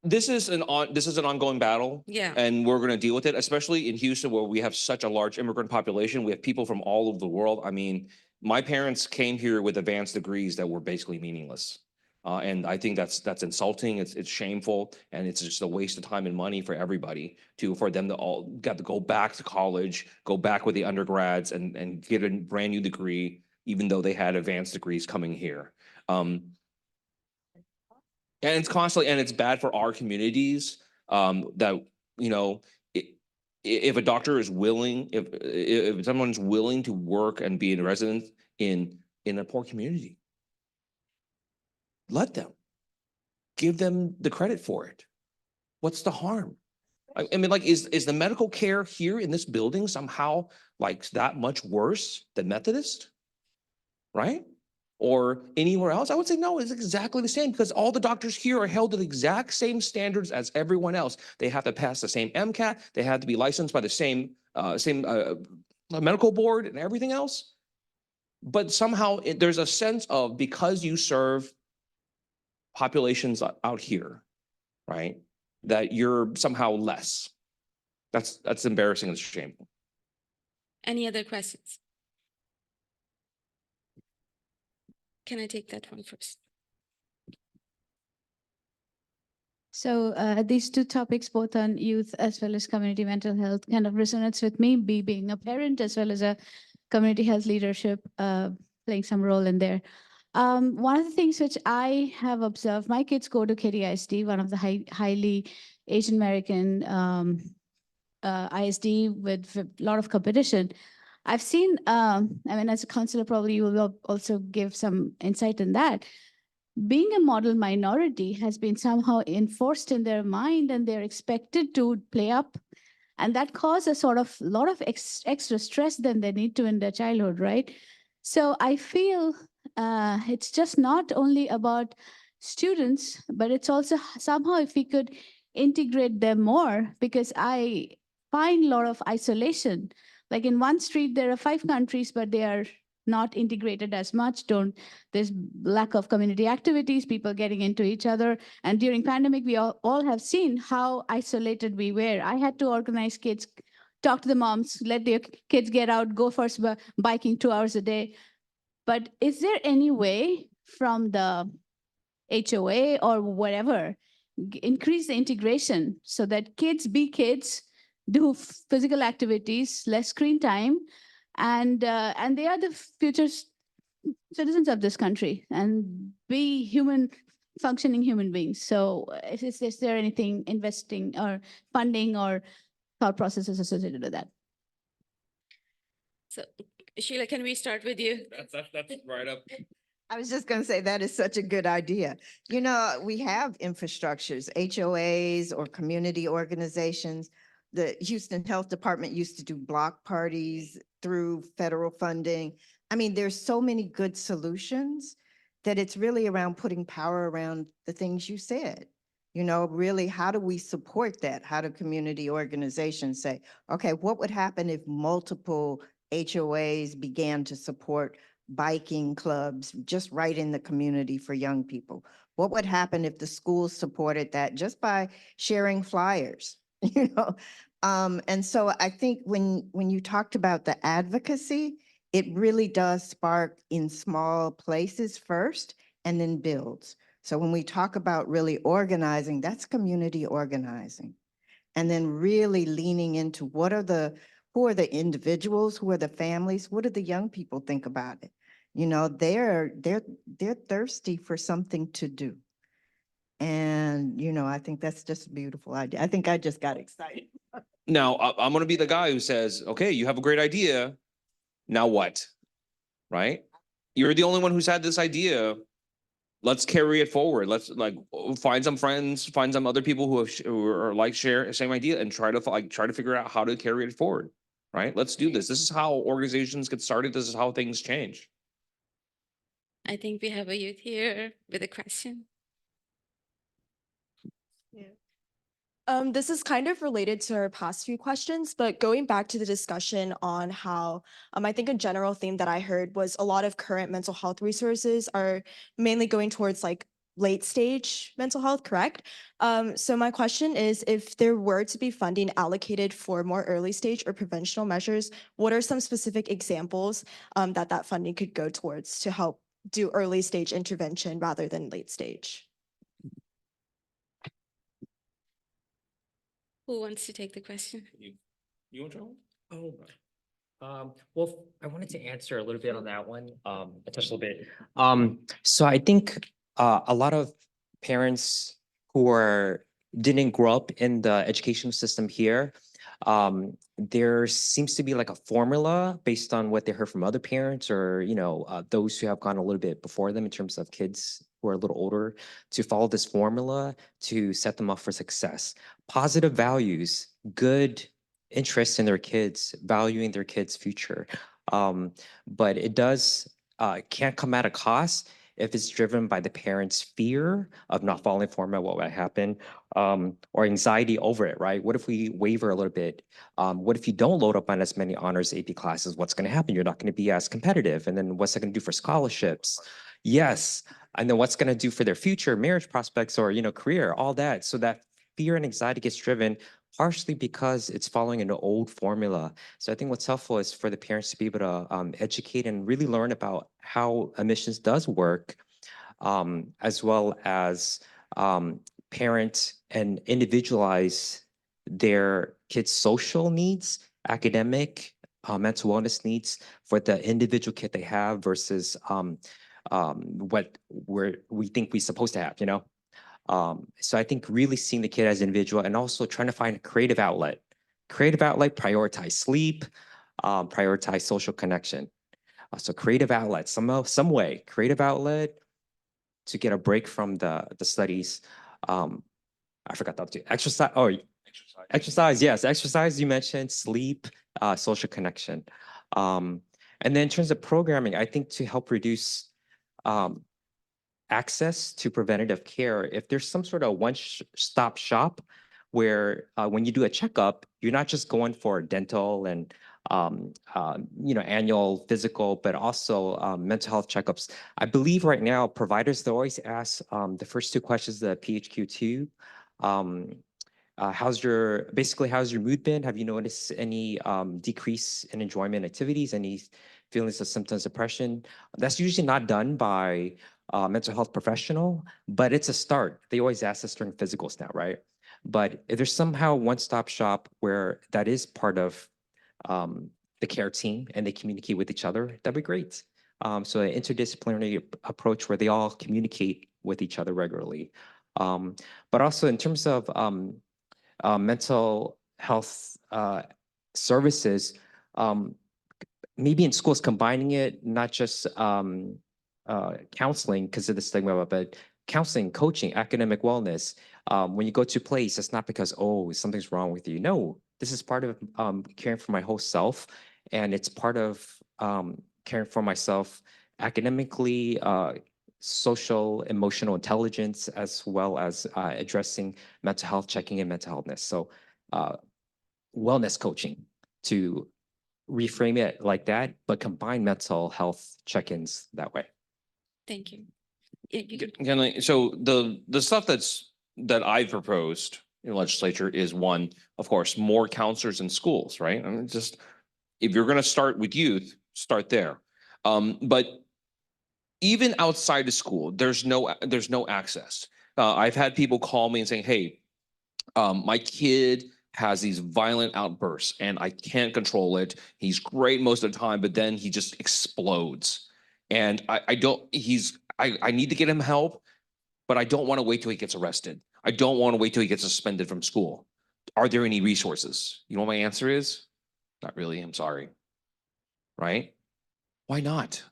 This is an ongoing battle. Yeah. And we're going to deal with it, especially in Houston, where we have such a large immigrant population. We have people from all over the world. I mean, my parents came here with advanced degrees that were basically meaningless. And I think that's insulting. It's shameful, and it's just a waste of time and money for everybody for them to all got to go back to college, go back with the undergrads, and get a brand new degree, even though they had advanced degrees coming here. And it's constantly, and it's bad for our communities that, you know, if a doctor is willing, if someone's willing to work and be a resident in a poor community, let them. Give them the credit for it. What's the harm? I mean, like, is the medical care here in this building somehow like that much worse than Methodist? Right? Or anywhere else? I would say no, it's exactly the same because all the doctors here are held to the exact same standards as everyone else. They have to pass the same MCAT. They have to be licensed by the same medical board and everything else. But somehow there's a sense of because you serve populations out here, right, that you're somehow less. That's embarrassing and shameful. Any other questions? Can I take that one first? So these two topics, both on youth as well as community mental health, kind of resonates with me, being a parent as well as a community health leadership, playing some role in there. One of the things which I have observed, my kids go to KDISD, one of the highly Asian American ISD with a lot of competition. I've seen, I mean, as a counselor, probably you will also give some insight in that. Being a model minority has been somehow enforced in their mind and they're expected to play up. And that causes a sort of lot of extra stress than they need to in their childhood, right? So I feel it's just not only about students, but it's also somehow if we could integrate them more, because I find a lot of isolation. Like in one street, there are 5 countries, but they are not integrated as much. There's lack of community activities, people getting into each other. And during pandemic, we all have seen how isolated we were. I had to organize kids, talk to the moms, let their kids get out, go for biking 2 hours a day. But is there any way from the HOA or whatever, increase the integration so that kids be kids, do physical activities, less screen time, and they are the future citizens of this country and be functioning human beings. So is there anything investing or funding or thought processes associated with that? So Sheila, can we start with you? That's right up. I was just going to say that is such a good idea. You know, we have infrastructures, HOAs or community organizations. The Houston Health Department used to do block parties through federal funding. I mean, there's so many good solutions that it's really around putting power around the things you said. You know, really, how do we support that? How do community organizations say, okay, what would happen if multiple HOAs began to support biking clubs just right in the community for young people? What would happen if the schools supported that just by sharing flyers? You know, and so I think when you talked about the advocacy, it really does spark in small places first and then builds. So when we talk about really organizing, that's community organizing. And then really leaning into who are the individuals, who are the families, what do the young people think about it? You know, they're thirsty for something to do. And, you know, I think that's just a beautiful idea. I think I just got excited. Now, I'm going to be the guy who says, okay, you have a great idea. Now what? Right? You're the only one who's had this idea. Let's carry it forward. Let's like find some friends, find some other people who are like share the same idea and try to figure out how to carry it forward. Right? Let's do this. This is how organizations get started. This is how things change. I think we have a youth here with a question. This is kind of related to our past few questions, but going back to the discussion on how I think a general theme that I heard was a lot of current mental health resources are mainly going towards like late stage mental health, correct? So my question is, if there were to be funding allocated for more early stage or preventional measures, what are some specific examples that funding could go towards to help do early stage intervention rather than late stage? Who wants to take the question? You want to try? Well, I wanted to answer a little bit on that one, just a little bit. So I think a lot of parents who didn't grow up in the education system here, There seems to be like a formula based on what they heard from other parents or, those who have gone a little bit before them in terms of kids who are a little older to follow this formula to set them up for success. Positive values, good interest in their kids, valuing their kids' future. But it can't come at a cost if it's driven by the parents' fear of not following formula, what would happen, or anxiety over it, right? What if we waver a little bit? What if you don't load up on as many honors AP classes? What's going to happen? You're not going to be as competitive. And then what's that going to do for scholarships? Yes. And then what's going to do for their future marriage prospects or, career, all that. So that fear and anxiety gets driven partially because it's following an old formula. So I think what's helpful is for the parents to be able to educate and really learn about how admissions does work, as well as parent and individualize their kids' social needs, academic, mental wellness needs for the individual kid they have versus what we think we're supposed to have. So I think really seeing the kid as an individual and also trying to find a creative outlet. Creative outlet, prioritize sleep, prioritize social connection. So creative outlet, some way, creative outlet to get a break from the studies. I forgot the other two. Exercise. Oh, exercise. Yes, exercise. You mentioned sleep, social connection, and then in terms of programming, I think to help reduce access to preventative care, if there's some sort of one-stop shop where when you do a checkup, you're not just going for dental and annual physical, but also mental health checkups. I believe right now providers they always ask the first two questions, the PHQ-2. How's your mood been? Have you noticed any decrease in enjoyment activities? Any feelings of symptoms of depression? That's usually not done by mental health professional, but it's a start. They always ask us during physicals now, right? But if there's somehow one-stop shop where that is part of the care team and they communicate with each other, that'd be great. So an interdisciplinary approach where they all communicate with each other regularly. But also in terms of mental health services, maybe in schools combining it, not just counseling because of the stigma, but counseling, coaching, academic wellness. When you go to a place, it's not because, oh, something's wrong with you. No, this is part of caring for my whole self. And it's part of caring for myself academically, social, emotional intelligence, as well as addressing mental health, checking in mental healthness. So wellness coaching to reframe it like that, but combine mental health check-ins that way. Thank you. Yeah, you can- So the stuff that I've proposed in the legislature is one, of course, more counselors in schools, right? I mean, just if you're going to start with youth, start there. But even outside of school, there's no access. I've had people call me and saying, "Hey, my kid has these violent outbursts and I can't control it. He's great most of the time, but then he just explodes. And I need to get him help, but I don't want to wait till he gets arrested. I don't want to wait till he gets suspended from school. Are there any resources?" You know what my answer is? Not really. I'm sorry. Right? Why not?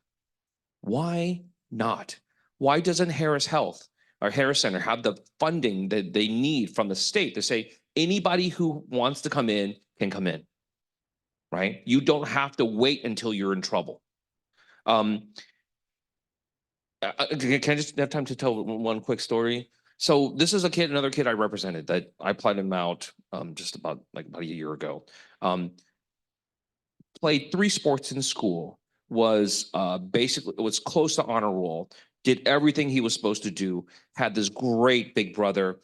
Why not? Why doesn't Harris Health or Harris Center have the funding that they need from the state to say anybody who wants to come in can come in, right? You don't have to wait until you're in trouble. Can I just have time to tell one quick story? So this is another kid I represented that I applied him out just about a year ago. Played 3 sports in school, was close to honor roll, did everything he was supposed to do, had this great big brother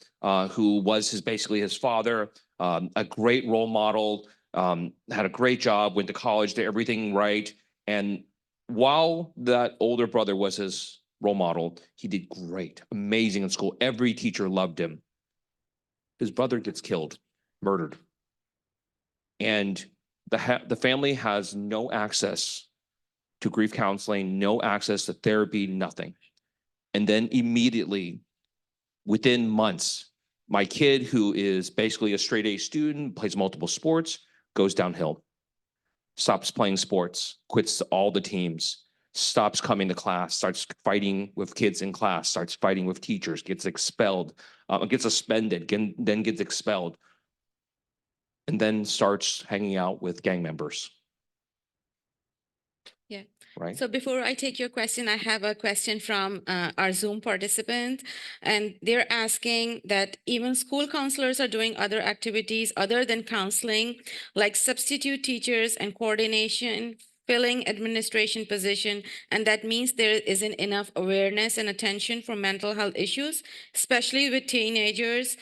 who was basically his father, a great role model, had a great job, went to college, did everything right. And while that older brother was his role model, he did great, amazing in school. Every teacher loved him. His brother gets killed, murdered. And the family has no access to grief counseling, no access to therapy, nothing. And then immediately, within months, My kid, who is basically a straight A student, plays multiple sports, goes downhill, stops playing sports, quits all the teams, stops coming to class, starts fighting with kids in class, starts fighting with teachers, gets expelled, gets suspended, then gets expelled, and then starts hanging out with gang members. Yeah. Right? So before I take your question, I have a question from our Zoom participant. And they're asking that even school counselors are doing other activities other than counseling, like substitute teachers and coordination, filling administration position. And that means there isn't enough awareness and attention for mental health issues, especially with teenagers,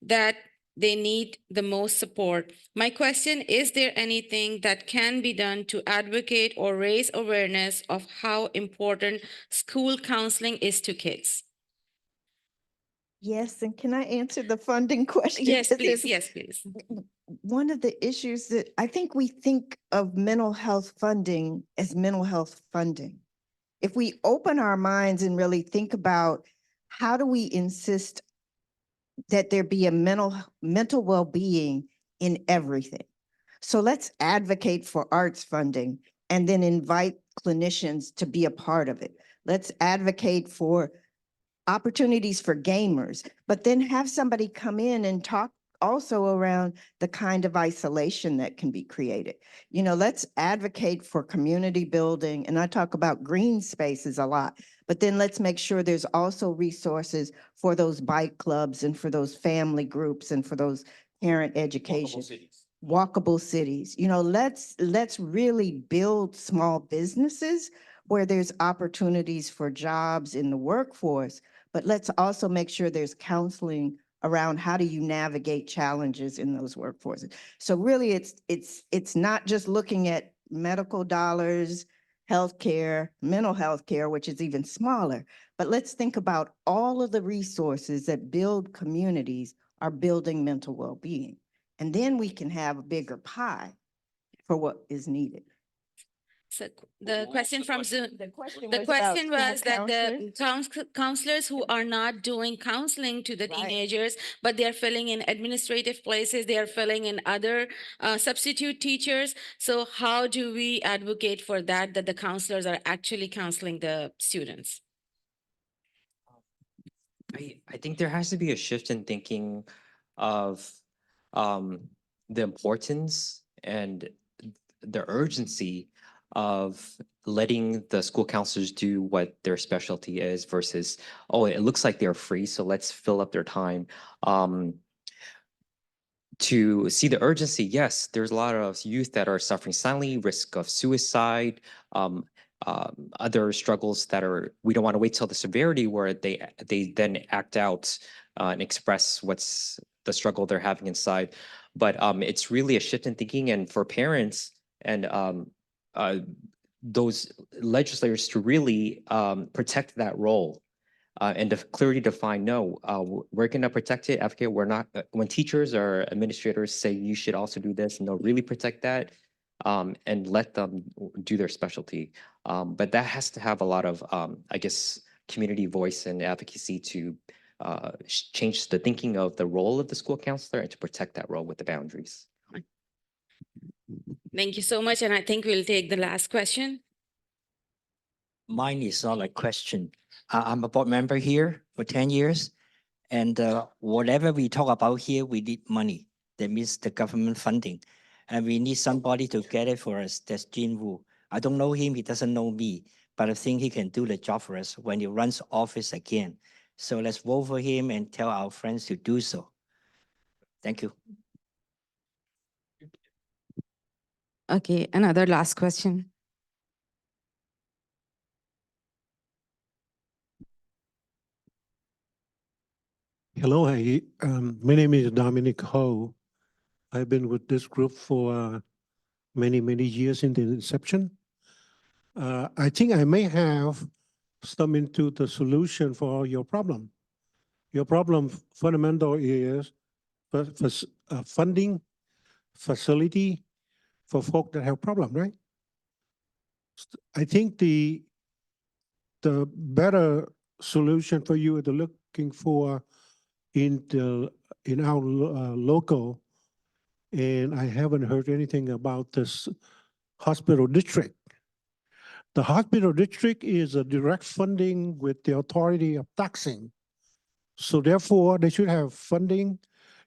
that they need the most support. My question, is there anything that can be done to advocate or raise awareness of how important school counseling is to kids? Yes, and can I answer the funding question? Yes, 'Cause please. it's Yes, please. one of the issues that I think we think of mental health funding as mental health funding. If we open our minds and really think about how do we insist that there be a mental well-being in everything. So let's advocate for arts funding and then invite clinicians to be a part of it. Let's advocate for opportunities for gamers, but then have somebody come in and talk also around the kind of isolation that can be created. You know, let's advocate for community building, and I talk about green spaces a lot, but then let's make sure there's also resources for those bike clubs and for those family groups and for those parent education. Walkable cities. You know, let's really build small businesses where there's opportunities for jobs in the workforce, but let's also make sure there's counseling around how do you navigate challenges in those workforces. So really it's not just looking at medical dollars, healthcare, mental health care, which is even smaller, but let's think about all of the resources that build communities are building mental well-being. And then we can have a bigger pie for what is needed. So the question from Zoom, The question the was about question school was that the counselors. counselors who are not doing counseling to the Right. teenagers, but they're filling in administrative places, they are filling in other substitute teachers. So how do we advocate for that, that the counselors are actually counseling the students? I think there has to be a shift in thinking of um, the importance and the urgency of letting the school counselors do what their specialty is versus, oh, it looks like they're free, so let's fill up their time. To see the urgency, yes, there's a lot of youth that are suffering silently, risk of suicide, other struggles that are, we don't want to wait till the severity where they then act out and express what's the struggle they're having inside. But it's really a shift in thinking, and for parents and those legislators to really protect that role. And to clearly define, no, we're going to protect it, advocate. We're not, when teachers or administrators say you should also do this, and they'll really protect that and let them do their specialty. But that has to have a lot of, I guess, community voice and advocacy to change the thinking of the role of the school counselor and to protect that role with the boundaries. Thank you so much. And I think we'll take the last question. Mine is not a question. I'm a board member here for 10 years. And whatever we talk about here, we need money. That means the government funding. And we need somebody to get it for us. That's Jin Woo. I don't know him. He doesn't know me. But I think he can do the job for us when he runs office again. So let's vote for him and tell our friends to do so. Thank you. Okay, another last question. Hello, my name is Dominic Ho. I've been with this group for many, many years in the inception. I think I may have stumbled into the solution for your problem. Your problem fundamental is funding facility for folk that have problem, right? I think the better solution for you is looking for in our local, and I haven't heard anything about this hospital district. The hospital district is a direct funding with the authority of taxing. So therefore, they should have funding.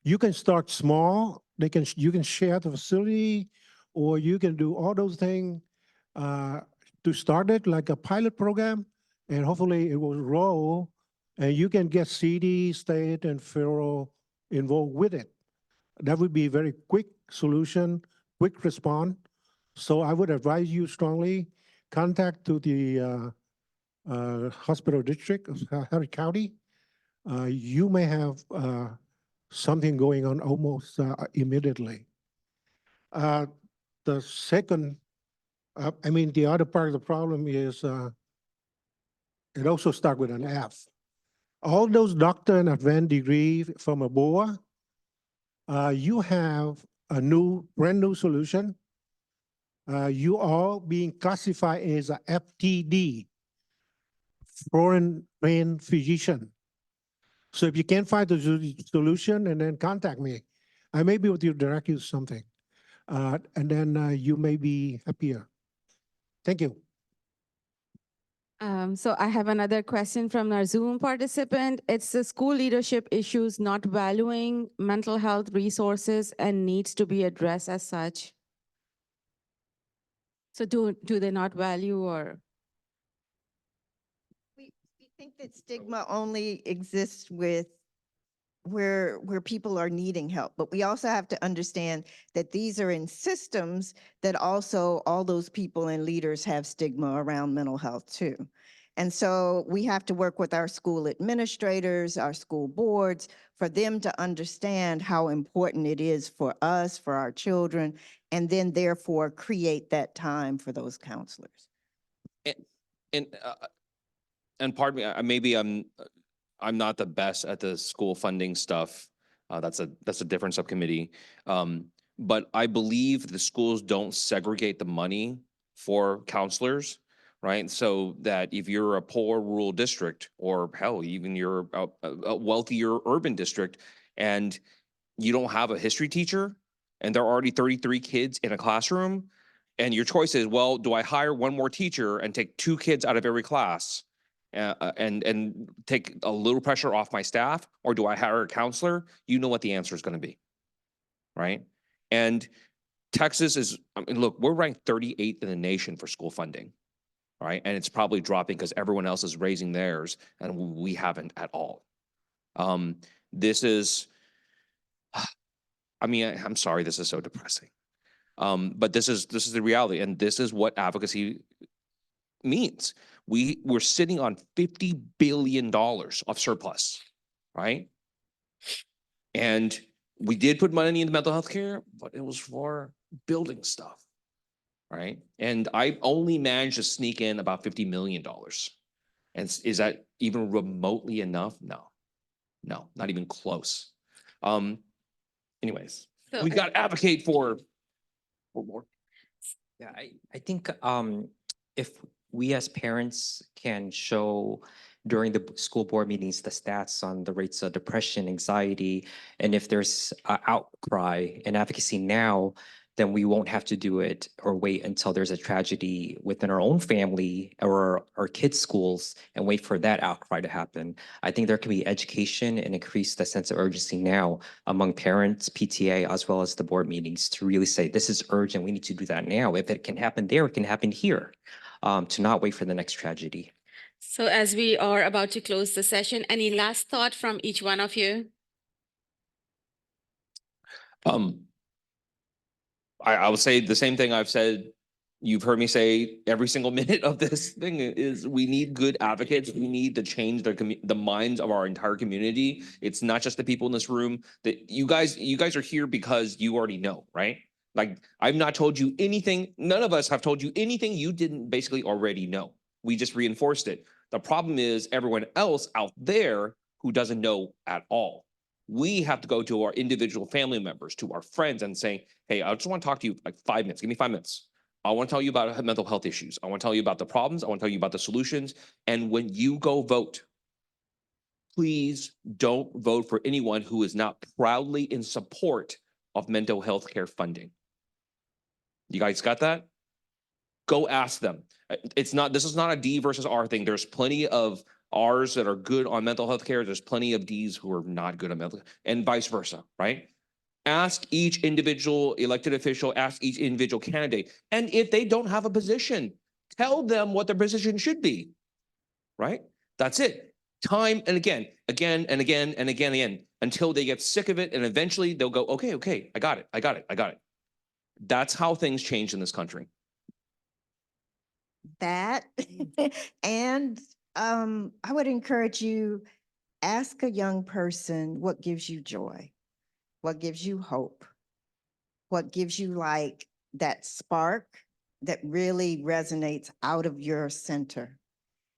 You can start small. You can share the facility, or you can do all those things to start it like a pilot program, and hopefully it will roll, and you can get city, state, and federal involved with it. That would be a very quick solution, quick response. So I would advise you strongly contact to the hospital district of Harris County. You may have something going on almost immediately. The second, the other part of the problem is it also starts with an F. All those doctor and advanced degree from a BOA, you have a brand new solution. You are being classified as a FTD, foreign trained physician. So if you can't find the solution, and then contact me. I may be able to direct you something. And then you may be happier. Thank you. So I have another question from our Zoom participant. It's the school leadership issues not valuing mental health resources and needs to be addressed as such. So do they not value or? We think that stigma only exists with where people are needing help, but we also have to understand that these are in systems that also all those people and leaders have stigma around mental health too. And so we have to work with our school administrators, our school boards, for them to understand how important it is for us, for our children, and then therefore create that time for those counselors. And pardon me, maybe I'm not the best at the school funding stuff. That's a different subcommittee. But I believe the schools don't segregate the money for counselors, right? So that if you're a poor rural district, or hell, even you're a wealthier urban district, and you don't have a history teacher, and there are already 33 kids in a classroom, and your choice is, well, do I hire one more teacher and take 2 kids out of every class? And take a little pressure off my staff, or do I hire a counselor? You know what the answer is going to be, right? And Texas is, look, we're ranked 38th in the nation for school funding, right? And it's probably dropping because everyone else is raising theirs, and we haven't at all. This is, I'm sorry, this is so depressing. But this is the reality, and this is what advocacy means. We're sitting on $50 billion of surplus, right? And we did put money into mental health care, but it was for building stuff, right? And I only managed to sneak in about $50 million. And is that even remotely enough? No, not even close. Anyways, So we got to advocate for more. Yeah, I think if we as parents can show during the school board meetings the stats on the rates of depression, anxiety, and if there's outcry and advocacy now, then we won't have to do it or wait until there's a tragedy within our own family or our kids' schools and wait for that outcry to happen. I think there can be education and increase the sense of urgency now among parents, PTA, as well as the board meetings to really say, this is urgent, we need to do that now. If it can happen there, it can happen here, to not wait for the next tragedy. So as we are about to close the session, any last thought from each one of you? I would say the same thing I've said. You've heard me say every single minute of this thing is we need good advocates. We need to change the minds of our entire community. It's not just the people in this room. That you guys are here because you already know, right? Like, I've not told you anything. None of us have told you anything you didn't basically already know. We just reinforced it. The problem is everyone else out there who doesn't know at all. We have to go to our individual family members, to our friends, and say, hey, I just want to talk to you like 5 minutes. Give me 5 minutes. I want to tell you about mental health issues. I want to tell you about the problems. I want to tell you about the solutions. And when you go vote, please don't vote for anyone who is not proudly in support of mental health care funding. You guys got that? Go ask them. This is not a D versus R thing. There's plenty of R's that are good on mental health care. There's plenty of D's who are not good on mental, and vice versa, right? Ask each individual elected official, ask each individual candidate. And if they don't have a position, tell them what their position should be, right? That's it. Time and again, and again, until they get sick of it. And eventually they'll go, okay, I got it. That's how things change in this country. That, and I would encourage you, ask a young person what gives you joy, what gives you hope, what gives you like that spark that really resonates out of your center.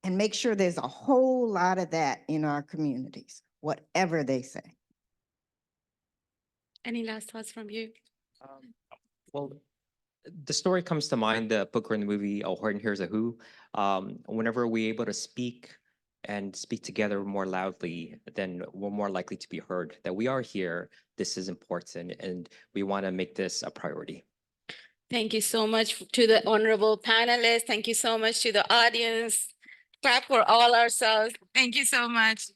And make sure there's a whole lot of that in our communities, whatever they say. Any last thoughts from you? Well, the story comes to mind, the book or the movie, A Horton Hears a Who. Whenever we're able to speak and speak together more loudly, then we're more likely to be heard. That we are here, this is important, and we want to make this a priority. Thank you so much to the honorable panelists. Thank you so much to the audience. Clap for all ourselves. Thank you so much.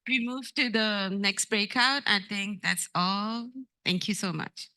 We move to the next breakout. I think that's all. Thank you so much.